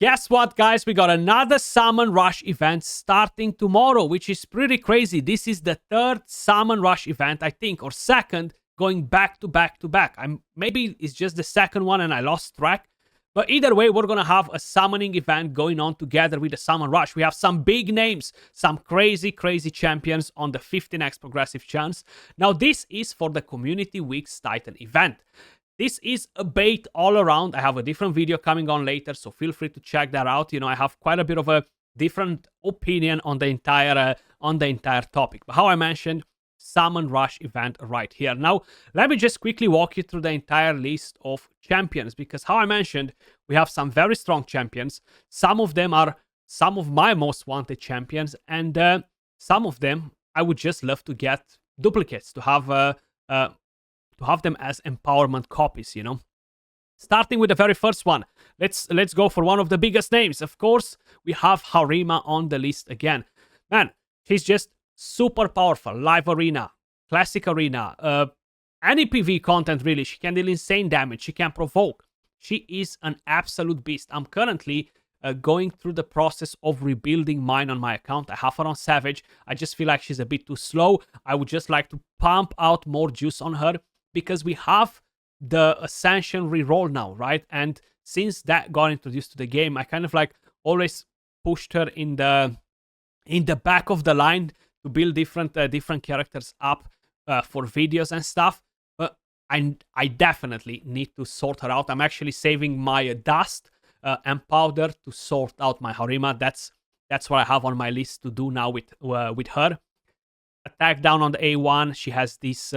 Guess what, guys? We got another Summon Rush event starting tomorrow, which is pretty crazy. This is the third Summon Rush event, I think, or second, going back to back to back. Maybe it's just the second one and I lost track. But either way, we're going to have a summoning event going on together with the Summon Rush. We have some big names, some crazy, crazy champions on the 15x progressive chance. Now, this is for the Community Week's Titan event. This is a bait all around. I have a different video coming on later, so feel free to check that out. You know, I have quite a bit of a different opinion on the entire topic. But how I mentioned, Summon Rush event right here. Now, let me just quickly walk you through the entire list of champions, because how I mentioned, we have some very strong champions. Some of them are some of my most wanted champions, and some of them I would just love to get duplicates to have them as empowerment copies, you know. Starting with the very first one, let's go for one of the biggest names. Of course, we have Harima on the list again. Man, she's just super powerful. Live arena, classic arena, any PV content really. She can deal insane damage. She can provoke. She is an absolute beast. I'm currently going through the process of rebuilding mine on my account. I have her on Savage. I just feel like she's a bit too slow. I would just like to pump out more juice on her, because we have the Ascension reroll now, right? And since that got introduced to the game, I kind of like always pushed her in the back of the line to build different characters up for videos and stuff. But I definitely need to sort her out. I'm actually saving my dust and powder to sort out my Harima. That's what I have on my list to do now with her. Attack down on the A1. She has this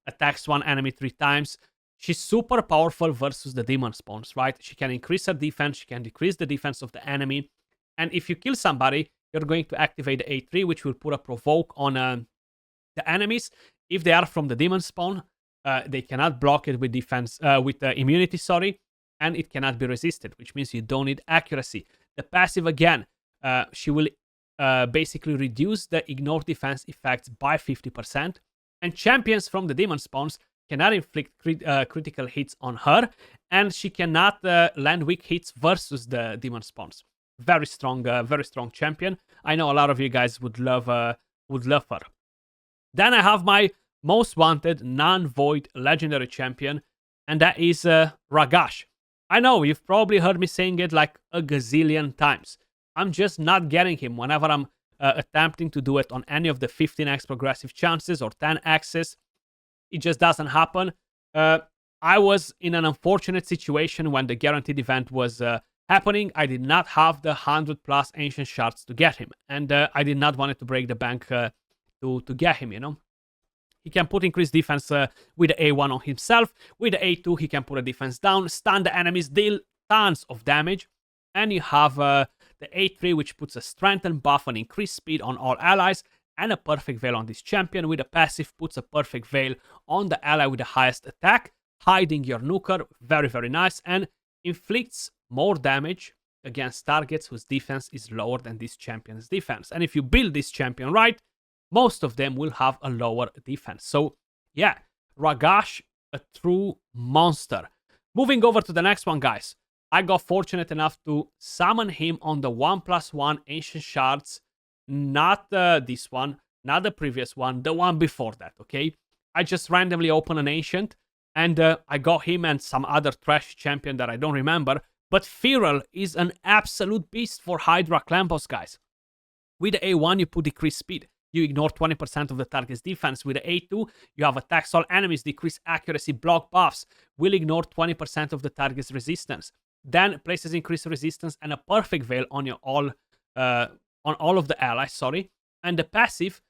attacks one enemy 3 times. She's super powerful versus the demon spawns, right? She can increase her defense, she can decrease the defense of the enemy. And if you kill somebody, you're going to activate the A3, which will put a provoke on the enemies. If they are from the demon spawn, they cannot block it with defense, with immunity, sorry, and it cannot be resisted, which means you don't need accuracy. The passive, again, she will basically reduce the ignore defense effects by 50%. And champions from the demon spawns cannot inflict critical hits on her, and she cannot land weak hits versus the demon spawns. Very strong champion. I know a lot of you guys would love her. Then I have my most wanted non-void legendary champion, and that is Ragos. I know you've probably heard me saying it like a gazillion times. I'm just not getting him whenever I'm attempting to do it on any of the 15x progressive chances or 10x's. It just doesn't happen. I was in an unfortunate situation when the guaranteed event was happening. I did not have the 100+ ancient shards to get him, and I did not want it to break the bank to get him, you know. He can put increased defense with the A1 on himself. With the A2, he can put a defense down, stun the enemies, deal tons of damage. And you have the A3, which puts a strengthened buff and increased speed on all allies, and a perfect veil on this champion. With a passive, puts a perfect veil on the ally with the highest attack, hiding your nuker. Very, very nice. And inflicts more damage against targets whose defense is lower than this champion's defense. And if you build this champion right, most of them will have a lower defense. So yeah, Ragos, a true monster. Moving over to the next one, guys. I got fortunate enough to summon him on the 1+1 ancient shards. Not this one, not the previous one, the one before that, okay? I just randomly opened an ancient, and I got him and some other trash champion that I don't remember. But Fural is an absolute beast for Hydra clan boss, guys. With the A1, you put decreased speed. You ignore 20% of the target's defense. With the A2, you have attacks all enemies, decrease accuracy, block buffs, will ignore 20% of the target's resistance. Then places increased resistance and a perfect veil on your all of the allies, sorry. And the passive,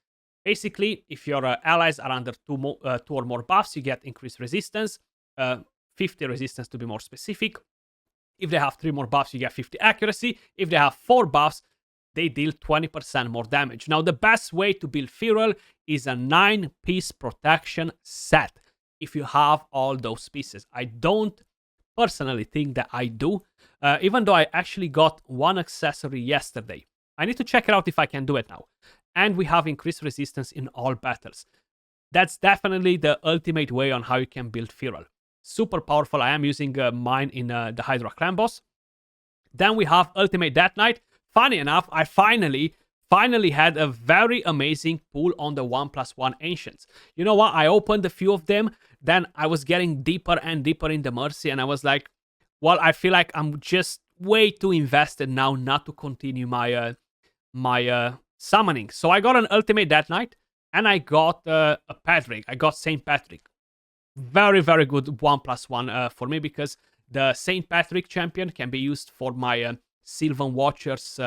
basically, if your allies are under 2 or more buffs, you get increased resistance, 50 resistance to be more specific. If they have 3 more buffs, you get 50 accuracy. If they have 4 buffs, they deal 20% more damage. Now, the best way to build Fural is a 9-piece protection set. If you have all those pieces, I don't personally think that I do, even though I actually got one accessory yesterday. I need to check it out if I can do it now. And we have increased resistance in all battles. That's definitely the ultimate way on how you can build Fural. Super powerful. I am using mine in the Hydra clan boss. Then we have Ultimate Death Knight. Funny enough, I finally had a very amazing pull on the 1+1 Ancients. You know what? I opened a few of them, then I was getting deeper and deeper in the Mercy, and I was like, well, I feel like I'm just way too invested now not to continue my summoning. So I got an Ultimate Death Knight, and I got a Patrick. I got Saint Patrick. Very, very good 1+1 for me, because the Saint Patrick champion can be used for my Sylvan Watchers,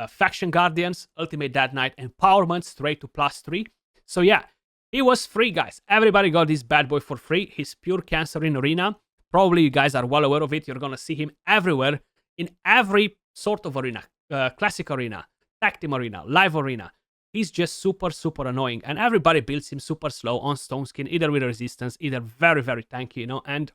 Faction Guardians, Ultimate Death Knight empowerment straight to +3. So yeah, he was free, guys. Everybody got this bad boy for free. He's pure cancer in Arena. Probably you guys are well aware of it. You're gonna see him everywhere, in every sort of arena. Classic arena, Tag Team arena, Live arena. He's just super, super annoying. And everybody builds him super slow on Stone Skin, either with resistance, either very, very tanky, you know. And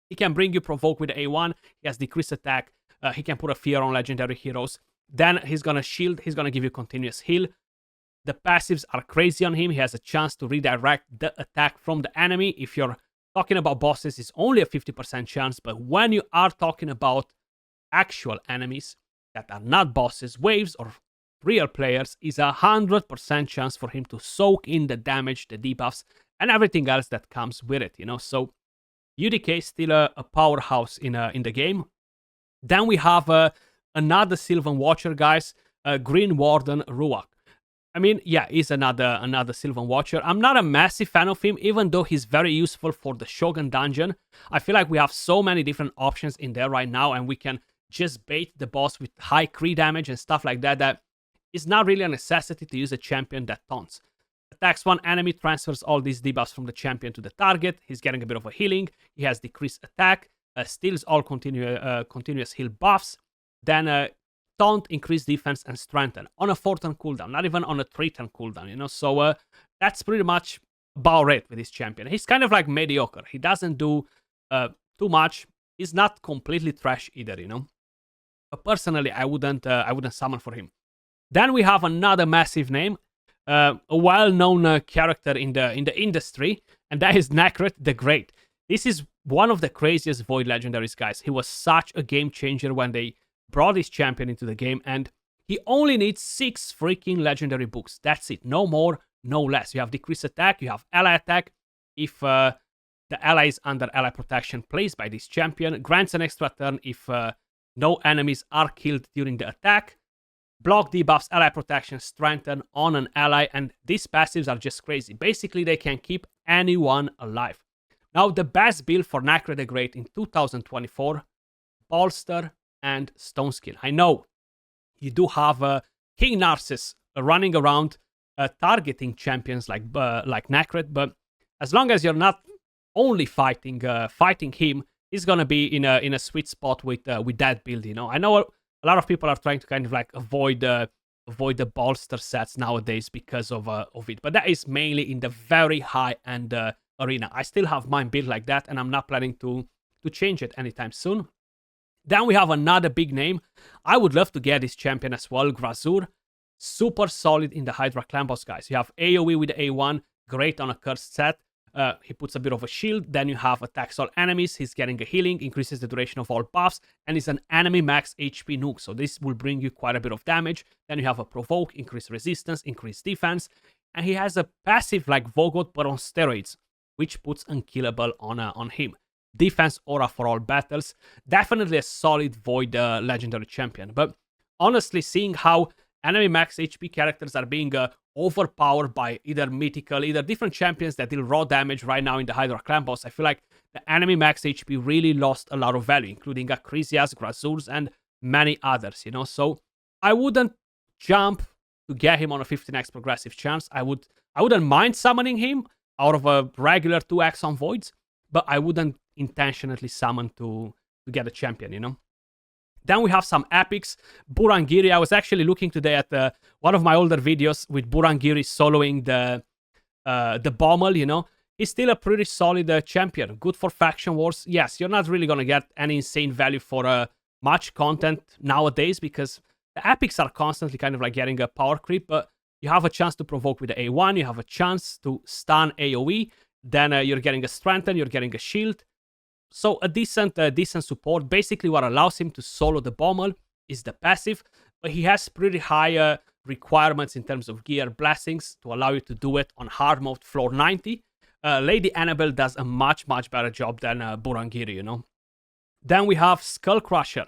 he can bring you Provoke with A1. He has decreased attack. He can put a fear on legendary heroes. Then he's gonna shield. He's gonna give you continuous heal. The passives are crazy on him. He has a chance to redirect the attack from the enemy. If you're talking about bosses, it's only a 50% chance. But when you are talking about actual enemies that are not bosses, waves, or real players, is 100% chance for him to soak in the damage, the debuffs, and everything else that comes with it, you know. So UDK is still a powerhouse in the game. Then we have another Sylvan Watcher, guys, Green Warden Ruach. I mean, yeah, he's another Sylvan Watcher. I'm not a massive fan of him, even though he's very useful for the Shogun dungeon. I feel like we have so many different options in there right now, and we can just bait the boss with high Kree damage and stuff like that, that it's not really a necessity to use a champion that taunts. Attacks one enemy, transfers all these debuffs from the champion to the target. He's getting a bit of a healing. He has decreased attack, steals all continuous heal buffs. Then taunt, increase defense, and strengthen on a 4-turn cooldown, not even on a 3-turn cooldown, you know. So that's pretty much about it with this champion. He's kind of like mediocre. He doesn't do too much. He's not completely trash either, you know. But personally, I wouldn't summon for him. Then we have another massive name, a well-known character in the industry, and that is Nerf The Great. This is one of the craziest Void legendaries, guys. He was such a game changer when they brought this champion into the game, and he only needs 6 freaking legendary books. That's it. No more, no less. You have decreased attack, you have ally attack. If the ally is under ally protection placed by this champion, grants an extra turn if no enemies are killed during the attack. Block debuffs, ally protection, strengthen on an ally, and these passives are just crazy. Basically, they can keep anyone alive. Now, the best build for Nerf The Great in 2024, Bolster and Stone Skin. I know you do have King Narcissus running around targeting champions like Nerf, but as long as you're not only fighting him, he's gonna be in a sweet spot with that build. You know, I know a lot of people are trying to kind of like avoid the bolster sets nowadays because of it, but that is mainly in the very high end arena. I still have mine built like that, and I'm not planning to change it anytime soon. Then we have another big name. I would love to get this champion as well, Graur. Super solid in the Hydra clan boss, guys. You have AoE with A1, great on a cursed set. He puts a bit of a shield. Then you have attacks all enemies. He's getting a healing, increases the duration of all buffs, and is an enemy max HP nuke. So this will bring you quite a bit of damage. Then you have a provoke, increase resistance, increase defense, and he has a passive like Vogot but on steroids, which puts unkillable on him. Defense aura for all battles. Definitely a solid Void legendary champion. But honestly, seeing how enemy max HP characters are being overpowered by either mythical, either different champions that deal raw damage right now in the Hydra clan boss, I feel like the enemy max HP really lost a lot of value, including Acrisias, Grazours, and many others, you know. So I wouldn't jump to get him on a 15x progressive chance. I wouldn't mind summoning him out of a regular 2x on Voids, but I wouldn't intentionally summon to get a champion, you know. Then we have some epics. Boranggiri. I was actually looking today at one of my older videos with Boranggiri soloing the Bommel, you know. He's still a pretty solid champion. Good for faction wars. Yes, you're not really going to get any insane value for much content nowadays because the epics are constantly kind of like getting a power creep, but you have a chance to provoke with the A1, you have a chance to stun AoE, then you're getting a strengthen, you're getting a shield. So a decent support. Basically, what allows him to solo the Bommel is the passive, but he has pretty high requirements in terms of gear blessings to allow you to do it on hard mode floor 90. Lady Annabelle does a much better job than Boranggiri, you know. Then we have Skullcrusher,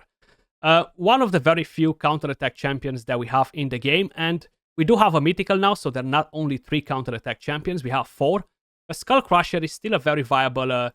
one of the very few counterattack champions that we have in the game, and we do have a mythical now, so there are not only 3 counterattack champions, we have 4. But Skullcrusher is still a very viable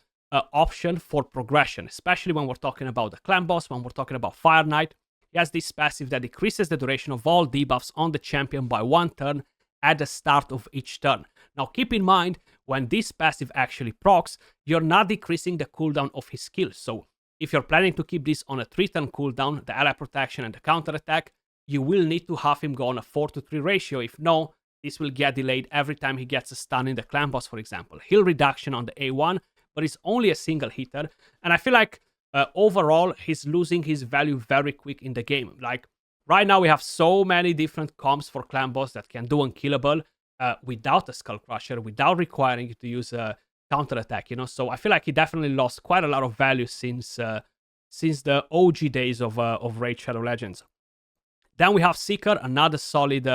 option for progression, especially when we're talking about the clan boss, when we're talking about Fire Knight. He has this passive that decreases the duration of all debuffs on the champion by 1 turn at the start of each turn. Now keep in mind, when this passive actually procs, you're not decreasing the cooldown of his skills. So if you're planning to keep this on a 3-turn cooldown, the ally protection and the counterattack, you will need to have him go on a 4-to-3 ratio. If no, this will get delayed every time he gets a stun in the clan boss, for example. Heal reduction on the A1, but it's only a single hitter. And I feel like overall, he's losing his value very quick in the game. Like, right now we have so many different comps for clan boss that can do unkillable without a Skullcrusher, without requiring you to use a counterattack, you know? So I feel like he definitely lost quite a lot of value since the OG days of Raid Shadow Legends. Then we have Seeker, another solid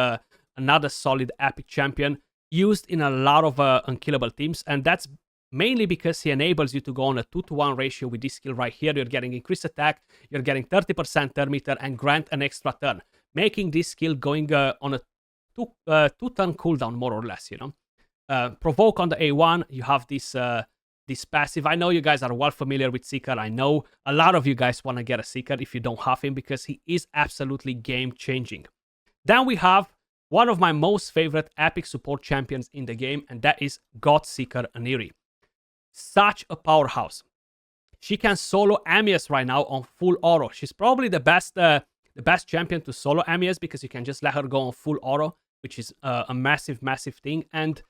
epic champion used in a lot of unkillable teams, and that's mainly because he enables you to go on a 2-to-1 ratio with this skill right here. You're getting increased attack, you're getting 30% turn meter, and grant an extra turn, making this skill going on a 2-turn cooldown, more or less, you know. Provoke on the A1, you have this passive. I know you guys are well familiar with Seeker. I know a lot of you guys want to get a Seeker if you don't have him, because he is absolutely game-changing. Then we have one of my most favorite epic support champions in the game, and that is Godseeker Aniri. Such a powerhouse. She can solo Amias right now on full auto. She's probably the best champion to solo Amias, because you can just let her go on full auto, which is a massive thing. And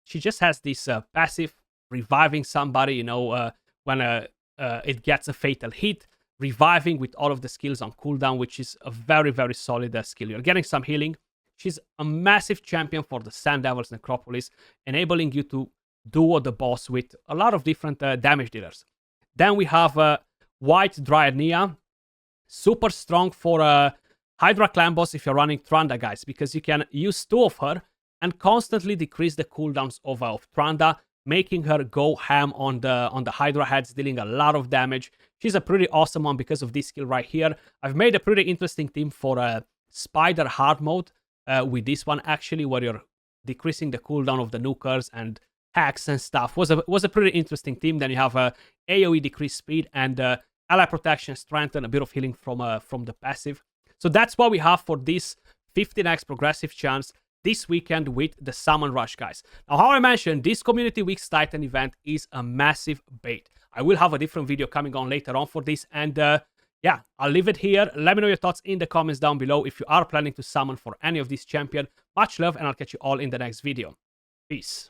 she just has this passive, reviving somebody, you know, when it gets a fatal hit, reviving with all of the skills on cooldown, which is a very solid skill. You're getting some healing. She's a massive champion for the Sand Devils Necropolis, enabling you to duo the boss with a lot of different damage dealers. Then we have White Dryad Nia, super strong for Hydra clan boss if you're running Tranda, guys, because you can use 2 of her and constantly decrease the cooldowns of Tranda, making her go ham on the Hydra heads, dealing a lot of damage. She's a pretty awesome one because of this skill right here. I've made a pretty interesting team for Spider hard mode with this one, actually, where you're decreasing the cooldown of the nukers and hacks and stuff. Was a pretty interesting team. Then you have AoE decreased speed and ally protection, strength, and a bit of healing from the passive. So that's what we have for this 15x progressive chance this weekend with the Summon Rush, guys. Now, how I mentioned, this Community Week's Titan event is a massive bait. I will have a different video coming on later on for this, and yeah, I'll leave it here. Let me know your thoughts in the comments down below if you are planning to summon for any of these champion. Much love, and I'll catch you all in the next video. Peace.